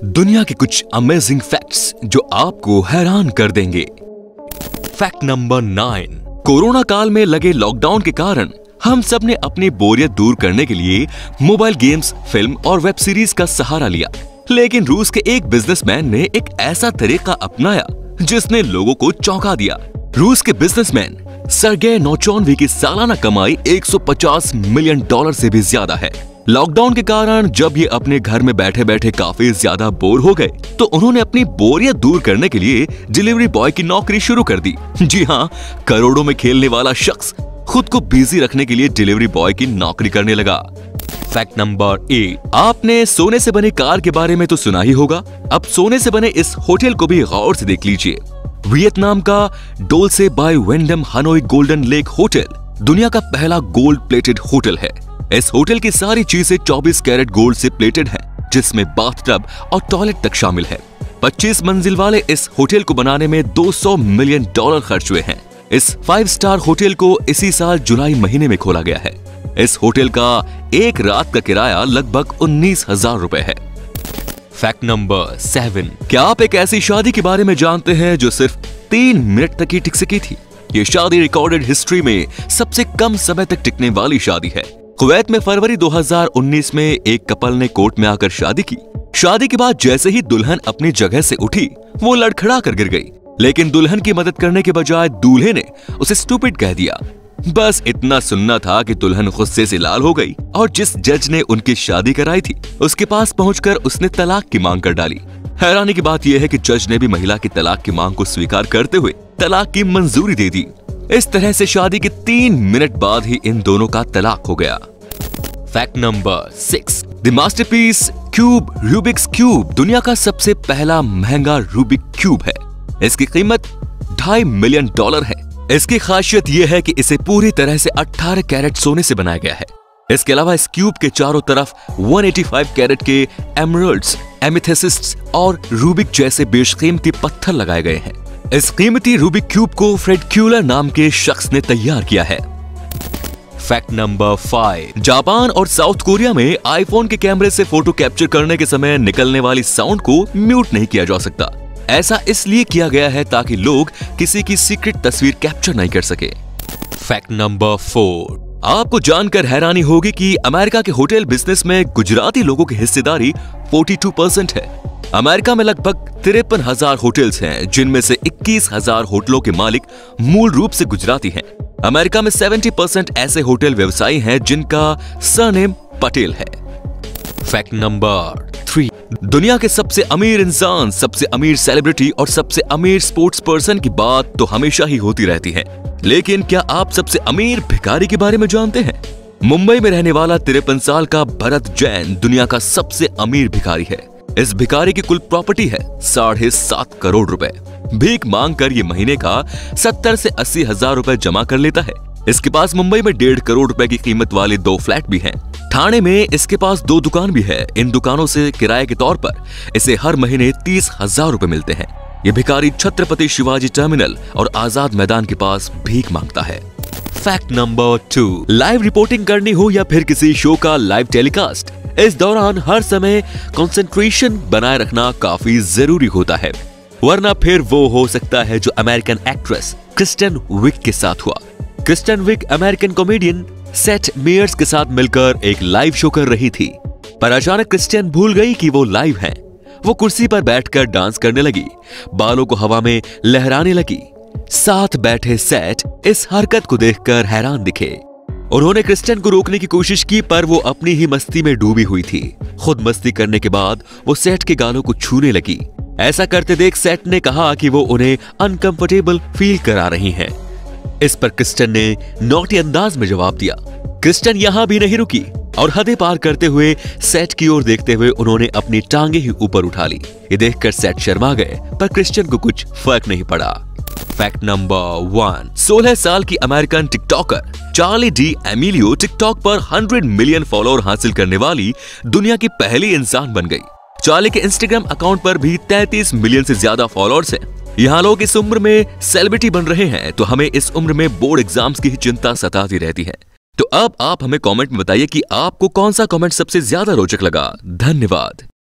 दुनिया के कुछ अमेजिंग फैक्ट्स जो आपको हैरान कर देंगे। Fact number 9। कोरोना काल में लगे लॉकडाउन के कारण हम सब ने अपनी बोरियत दूर करने के लिए मोबाइल गेम्स, फिल्म और वेब सीरीज का सहारा लिया। लेकिन रूस के एक बिजनेसमैन ने एक ऐसा तरीका अपनाया जिसने लोगों को चौंका दिया। रूस के बिजनेसमैन सर्गेई नौचोनवी की सालाना कमाई $150 मिलियन से भी ज्यादा है। लॉकडाउन के कारण जब ये अपने घर में बैठे बैठे काफी ज्यादा बोर हो गए तो उन्होंने अपनी बोरियत दूर करने के लिए डिलीवरी बॉय की नौकरी शुरू कर दी। जी हाँ, करोड़ों में खेलने वाला शख्स खुद को बिजी रखने के लिए डिलीवरी बॉय की नौकरी करने लगा। Fact number 8। आपने सोने से बनी कार के बारे में तो सुना ही होगा। अब सोने से बने इस होटल को भी गौर से देख लीजिए। वियतनाम का Dolce by Wyndham Hanoi Golden Lake Hotel दुनिया का पहला गोल्ड प्लेटेड होटल है। इस होटल की सारी चीजें 24 कैरेट गोल्ड से प्लेटेड हैं, जिसमें बाथटब और टॉयलेट तक शामिल है। 25 मंजिल वाले इस होटल को बनाने में $200 मिलियन खर्च हुए हैं। इस 5 स्टार होटल को इसी साल जुलाई महीने में खोला गया है। इस होटल का एक रात का किराया लगभग 19,000 रुपए है। Fact number 7। क्या आप एक ऐसी शादी के बारे में जानते हैं जो सिर्फ 3 मिनट तक ही टिक सकी थी? ये शादी रिकॉर्डेड हिस्ट्री में सबसे कम समय तक टिकने वाली शादी है। कुवैत में फरवरी 2019 में एक कपल ने कोर्ट में आकर शादी की। शादी के बाद जैसे ही दुल्हन अपनी जगह से उठी, वो लड़खड़ा कर गिर गई। लेकिन दुल्हन की मदद करने के बजाय दूल्हे ने उसे स्टूपिड कह दिया। बस इतना सुनना था कि दुल्हन गुस्से से लाल हो गई और जिस जज ने उनकी शादी कराई थी उसके पास पहुंचकर उसने तलाक की मांग कर डाली। हैरानी की बात यह है कि जज ने भी महिला की तलाक की मांग को स्वीकार करते हुए तलाक की मंजूरी दे दी। इस तरह से शादी के 3 मिनट बाद ही इन दोनों का तलाक हो गया। Fact number 6। The masterpiece cube Rubik's cube दुनिया का सबसे पहला महंगा रूबिक क्यूब है। इसकी कीमत $2.5 मिलियन है। इसकी खासियत यह है कि इसे पूरी तरह से 18 कैरेट सोने से बनाया गया है। इसके अलावा इस क्यूब के चारों तरफ 185 कैरेट के एमरल्ड्स, एमेथिस्ट्स और रूबिक जैसे बेशकीमती पत्थर लगाए गए हैं। इस कीमती रूबिक क्यूब को फ्रेड क्यूलर नाम के शख्स ने तैयार किया है। Fact number 5। जापान और साउथ कोरिया में आईफोन के कैमरे से फोटो कैप्चर करने के समय निकलने वाली साउंड को म्यूट नहीं किया जा सकता। ऐसा इसलिए किया गया है ताकि लोग किसी की सीक्रेट तस्वीर कैप्चर नहीं कर सके। Fact number 4। आपको जानकर हैरानी होगी कि अमेरिका के होटल बिजनेस में गुजराती लोगों की हिस्सेदारी 42% है। अमेरिका में लगभग 53,000 होटल्स हैं, जिनमें से 21,000 होटलों के मालिक मूल रूप से गुजराती हैं। अमेरिका में 70% ऐसे होटल व्यवसायी हैं जिनका सरनेम पटेल है। Fact number 3। दुनिया के सबसे अमीर इंसान, सबसे अमीर सेलिब्रिटी और सबसे अमीर स्पोर्ट्स पर्सन की बात तो हमेशा ही होती रहती है, लेकिन क्या आप सबसे अमीर भिखारी के बारे में जानते हैं? मुंबई में रहने वाला 53 साल का भरत जैन दुनिया का सबसे अमीर भिखारी है। इस भिखारी की कुल प्रॉपर्टी है 7.5 करोड़ रुपए। भीख मांग कर ये महीने का 70 से 80 हजार रुपए जमा कर लेता है। इसके पास मुंबई में 1.5 करोड़ रुपए की कीमत वाले 2 फ्लैट भी हैं। ठाणे में इसके पास 2 दुकान भी है। इन दुकानों से किराए के तौर पर इसे हर महीने 30,000 रुपए मिलते हैं। ये भिखारी छत्रपति शिवाजी टर्मिनल और आजाद मैदान के पास भीख मांगता है। Fact number 2। लाइव रिपोर्टिंग करनी हो या फिर किसी शो का लाइव टेलीकास्ट, इस दौरान हर समय कंसंट्रेशन बनाए रखना काफी जरूरी होता है, वरना फिर वो हो सकता है जो अमेरिकन एक्ट्रेस क्रिस्टियन विक के साथ हुआ। Christian Vick American comedian Seth Meyers के साथ मिलकर एक लाइव शो कर रही थी, पर अचानक क्रिस्टियन भूल गई कि वो लाइव है। वो कुर्सी पर बैठकर डांस करने लगी, बालों को हवा में लहराने लगी। साथ बैठे सेथ इस हरकत को देखकर हैरान दिखे। उन्होंने क्रिस्टियन को रोकने की कोशिश की, पर वो अपनी ही मस्ती में डूबी हुई थी। खुद मस्ती करने के बाद वो सेठ के गालों को छूने लगी। ऐसा करते देख सेठ ने कहा कि वो उन्हें अनकंफर्टेबल फील करा रही हैं। इस पर क्रिस्टियन ने नॉटी अंदाज में जवाब दिया। क्रिस्टियन यहां भी नहीं रुकी और हदें पार करते हुए सेठ की ओर देखते हुए उन्होंने अपनी टांगे ही ऊपर उठा ली। ये देखकर सेठ शर्मा गए, पर क्रिस्टियन को कुछ फर्क नहीं पड़ा। Fact number 1। 16 साल की American TikToker Charlie D Emilio TikTok पर 100 मिलियन फॉलोअर हासिल करने वाली दुनिया की पहली इंसान बन गई। चार्ली के इंस्टाग्राम अकाउंट पर भी 33 मिलियन से ज्यादा फॉलोअर्स हैं। यहाँ लोग इस उम्र में सेलिब्रिटी बन रहे हैं, तो हमें इस उम्र में बोर्ड एग्जाम्स की ही चिंता सताती रहती है। तो अब आप हमें कमेंट में बताइए कि आपको कौन सा कमेंट सबसे ज्यादा रोचक लगा। धन्यवाद।